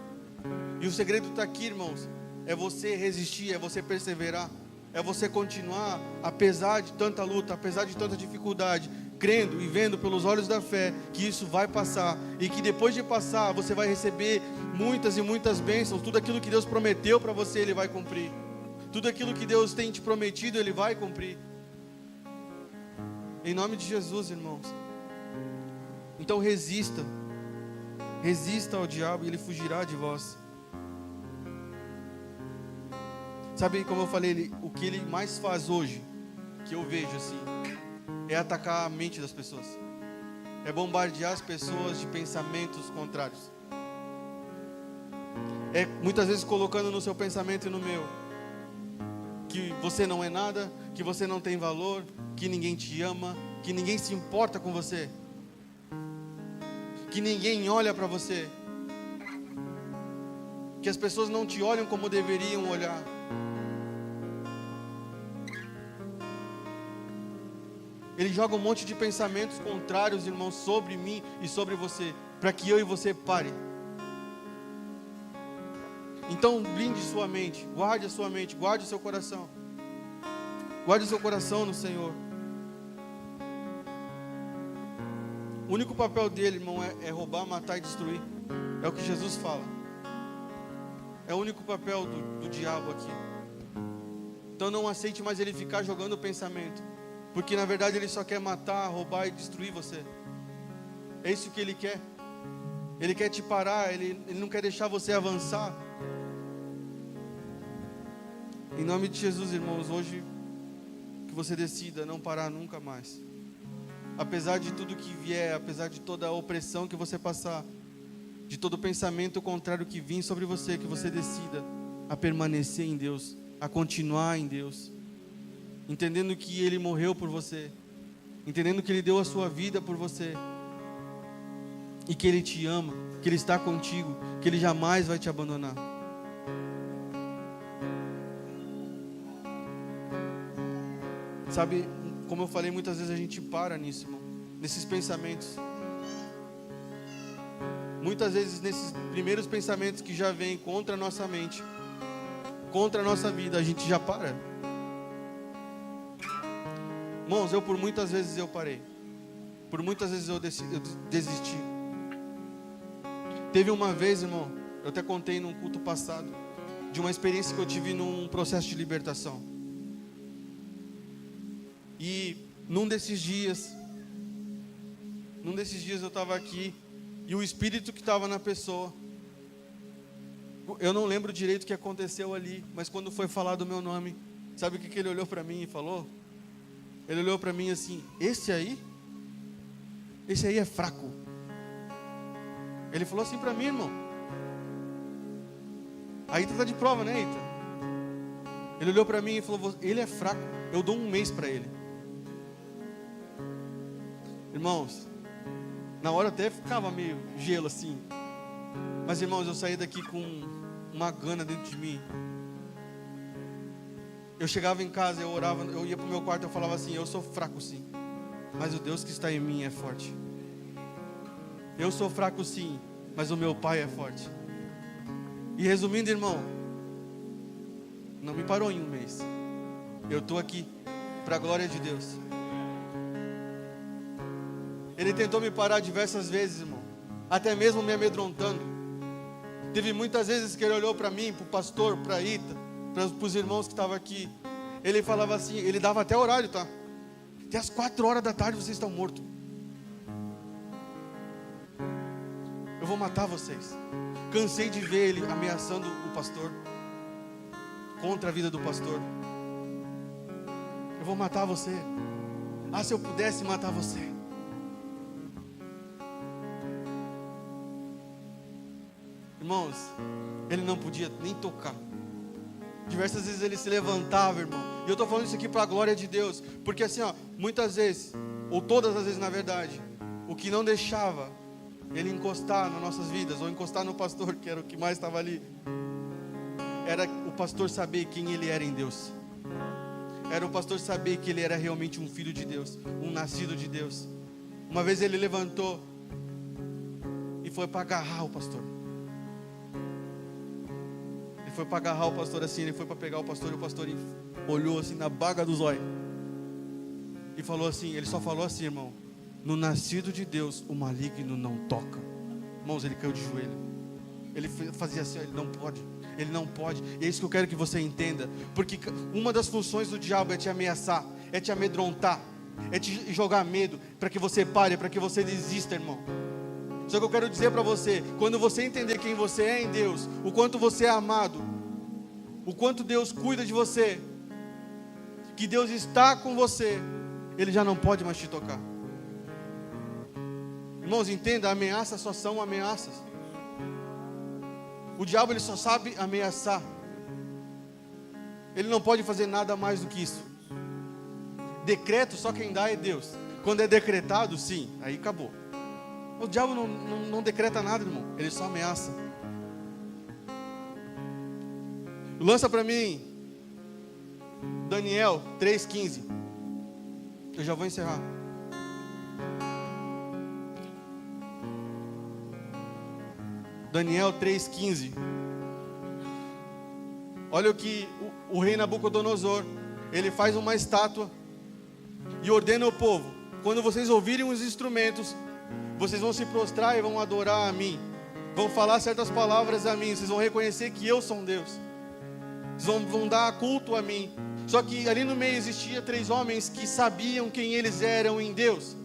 E o segredo está aqui, irmãos. É você resistir, é você perseverar. É você continuar, apesar de tanta luta, apesar de tanta dificuldade, crendo e vendo pelos olhos da fé que isso vai passar, e que depois de passar você vai receber muitas e muitas bênçãos. Tudo aquilo que Deus prometeu para você, Ele vai cumprir. Tudo aquilo que Deus tem te prometido, Ele vai cumprir. Em nome de Jesus, irmãos. Então resista. Resista ao diabo e ele fugirá de vós. Sabe, como eu falei, o que ele mais faz hoje, que eu vejo assim, é atacar a mente das pessoas. É bombardear as pessoas de pensamentos contrários. É muitas vezes colocando no seu pensamento e no meu que você não é nada, que você não tem valor, que ninguém te ama, que ninguém se importa com você, que ninguém olha para você, que as pessoas não te olham como deveriam olhar. Ele joga um monte de pensamentos contrários, irmãos, sobre mim e sobre você, para que eu e você pare. Então blinde sua mente, guarde a sua mente, guarde o seu coração. Guarde o seu coração no Senhor. O único papel dele, irmão, é roubar, matar e destruir. É o que Jesus fala. É o único papel do diabo aqui. Então não aceite mais ele ficar jogando o pensamento, porque na verdade ele só quer matar, roubar e destruir você. É isso que ele quer. Ele quer te parar, ele não quer deixar você avançar. Em nome de Jesus, irmãos, hoje que você decida não parar nunca mais. Apesar de tudo que vier, apesar de toda a opressão que você passar, de todo pensamento contrário que vir sobre você, que você decida a permanecer em Deus, a continuar em Deus, entendendo que Ele morreu por você, entendendo que Ele deu a sua vida por você, e que Ele te ama, que Ele está contigo, que Ele jamais vai te abandonar. Sabe, como eu falei, muitas vezes a gente para nisso, irmão, nesses pensamentos. Muitas vezes nesses primeiros pensamentos que já vêm contra a nossa mente, contra a nossa vida, a gente já para. Irmãos, por muitas vezes eu parei. Por muitas vezes eu desisti. Teve uma vez, irmão, eu até contei num culto passado, de uma experiência que eu tive num processo de libertação. E num desses dias eu estava aqui, e o espírito que estava na pessoa, eu não lembro direito o que aconteceu ali, mas quando foi falado o meu nome, sabe o que ele olhou para mim e falou? Ele olhou para mim assim: esse aí é fraco. Ele falou assim para mim, irmão. A Ita está de prova, né, Ita? Ele olhou para mim e falou: ele é fraco, eu dou 1 mês para ele. Irmãos, na hora até ficava meio gelo assim, mas irmãos, eu saí daqui com uma gana dentro de mim. Eu chegava em casa, eu orava, eu ia para o meu quarto, eu falava assim: eu sou fraco sim, mas o Deus que está em mim é forte. Eu sou fraco sim, mas o meu Pai é forte. E resumindo, irmão, não me parou em 1 mês. Eu estou aqui para a glória de Deus. Ele tentou me parar diversas vezes, irmão, até mesmo me amedrontando. Teve muitas vezes que ele olhou para mim, para o pastor, para a Ita, para os irmãos que estavam aqui. Ele falava assim, ele dava até horário, tá? Até as 4 horas da tarde vocês estão mortos. vou matar vocês. Cansei de ver ele ameaçando o pastor, contra a vida do pastor. Eu vou matar você. Ah, se eu pudesse matar você. Irmãos, ele não podia nem tocar. Diversas vezes ele se levantava, irmão. E eu estou falando isso aqui para a glória de Deus. Porque assim, ó, muitas vezes, ou todas as vezes na verdade, o que não deixava ele encostar nas nossas vidas, ou encostar no pastor, que era o que mais estava ali, era o pastor saber quem ele era em Deus. Era o pastor saber que ele era realmente um filho de Deus, um nascido de Deus. Uma vez ele levantou e foi para agarrar o pastor. Ele foi para agarrar o pastor assim, ele foi para pegar o pastor, e o pastor olhou assim na baga do zóio e falou assim, ele só falou assim, irmão: no nascido de Deus, o maligno não toca. Irmãos, ele caiu de joelho. Ele fazia assim, ele não pode. Ele não pode. E é isso que eu quero que você entenda. Porque uma das funções do diabo é te ameaçar, é te amedrontar, é te jogar medo, para que você pare, para que você desista, irmão. Só que eu quero dizer para você, quando você entender quem você é em Deus, o quanto você é amado, o quanto Deus cuida de você, que Deus está com você, Ele já não pode mais te tocar. Irmãos, entenda, ameaças só são ameaças. O diabo, ele só sabe ameaçar. Ele não pode fazer nada mais do que isso. Decreto, só quem dá é Deus. Quando é decretado, sim, aí acabou. O diabo não decreta nada, irmão. Ele só ameaça. Lança para mim Daniel 3,15. Eu já vou encerrar. Daniel 3,15. Olha o que o rei Nabucodonosor, ele faz uma estátua e ordena ao povo: quando vocês ouvirem os instrumentos, vocês vão se prostrar e vão adorar a mim, vão falar certas palavras a mim, vocês vão reconhecer que eu sou um Deus, vocês vão dar culto a mim. Só que ali no meio existia 3 homens que sabiam quem eles eram em Deus,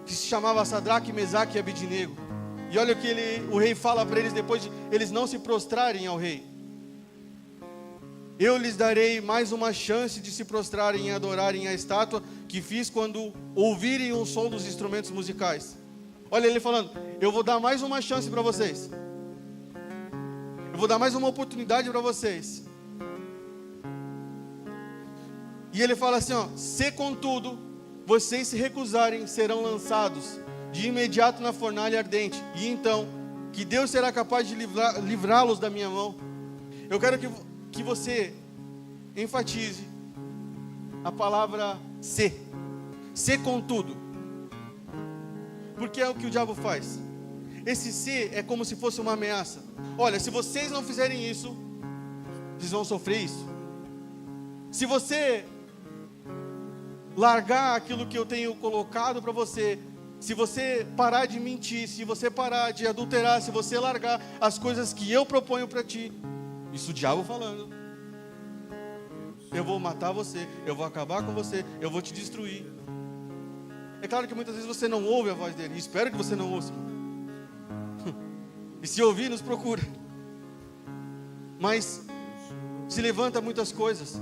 que se chamava Sadraque, Mesaque e Abidnego. E olha o que o rei fala para eles depois de eles não se prostrarem ao rei: eu lhes darei mais uma chance de se prostrarem e adorarem a estátua que fiz quando ouvirem o som dos instrumentos musicais. Olha ele falando: eu vou dar mais uma chance para vocês, eu vou dar mais uma oportunidade para vocês. E ele fala assim, ó: se contudo vocês se recusarem, serão lançados de imediato na fornalha ardente, e então que Deus será capaz de livrá-los da minha mão. Eu quero que você enfatize a palavra se contudo, porque é o que o diabo faz. Esse se é como se fosse uma ameaça. Olha, se vocês não fizerem isso, vocês vão sofrer isso. Se você largar aquilo que eu tenho colocado para você, se você parar de mentir, se você parar de adulterar, se você largar as coisas que eu proponho para ti, isso o diabo falando, eu vou matar você, eu vou acabar com você, eu vou te destruir. É claro que muitas vezes você não ouve a voz dele, e espero que você não ouça. E se ouvir, nos procura. Mas se levanta muitas coisas.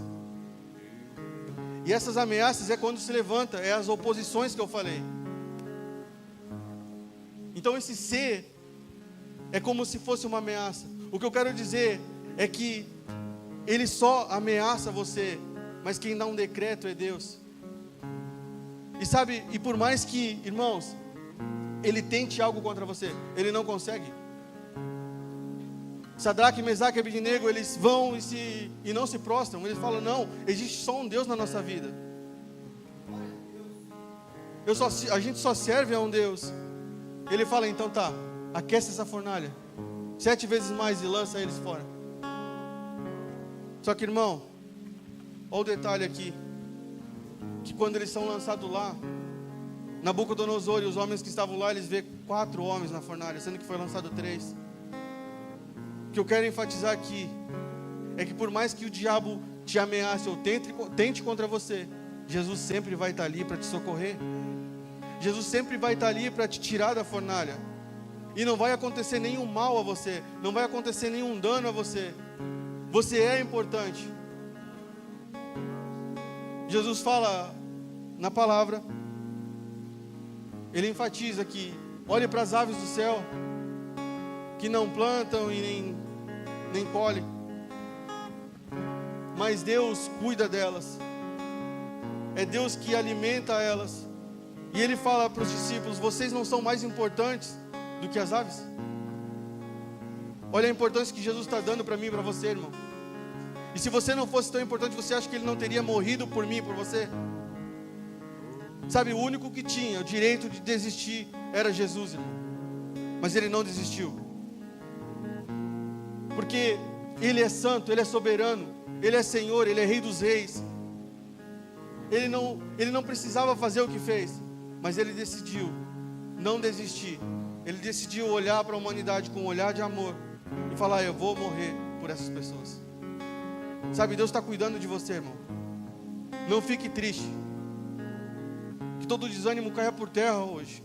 E essas ameaças é quando se levanta, é as oposições que eu falei. Então esse ser é como se fosse uma ameaça. O que eu quero dizer é que ele só ameaça você, mas quem dá um decreto é Deus. E sabe, e por mais que, irmãos, ele tente algo contra você, ele não consegue. Sadraque, Mesaque e Abidnego, eles vão e não se prostram. Eles falam: não, existe só um Deus na nossa vida. A gente só serve a um Deus. Ele fala: então tá, aquece essa fornalha 7 vezes mais e lança eles fora. Só que, irmão, olha o detalhe aqui, que quando eles são lançados lá, Nabucodonosor e os homens que estavam lá, eles vê 4 homens na fornalha, sendo que foi lançado 3. O que eu quero enfatizar aqui é que por mais que o diabo te ameace ou tente contra você, Jesus sempre vai estar ali para te socorrer. Jesus sempre vai estar ali para te tirar da fornalha. E não vai acontecer nenhum mal a você, não vai acontecer nenhum dano a você. Você é importante. Jesus fala na palavra, Ele enfatiza que olhe para as aves do céu, que não plantam e nem colhem, mas Deus cuida delas. É Deus que alimenta elas. E Ele fala para os discípulos: vocês não são mais importantes do que as aves? Olha a importância que Jesus está dando para mim e para você, irmão. E se você não fosse tão importante, você acha que Ele não teria morrido por mim e por você? Sabe, o único que tinha o direito de desistir era Jesus, irmão. Mas Ele não desistiu. Porque Ele é santo, Ele é soberano, Ele é Senhor, Ele é Rei dos Reis. Ele não precisava fazer o que fez, mas Ele decidiu não desistir. Ele decidiu olhar para a humanidade com um olhar de amor e falar: eu vou morrer por essas pessoas. Sabe, Deus está cuidando de você, irmão. Não fique triste. Que todo desânimo caia por terra hoje.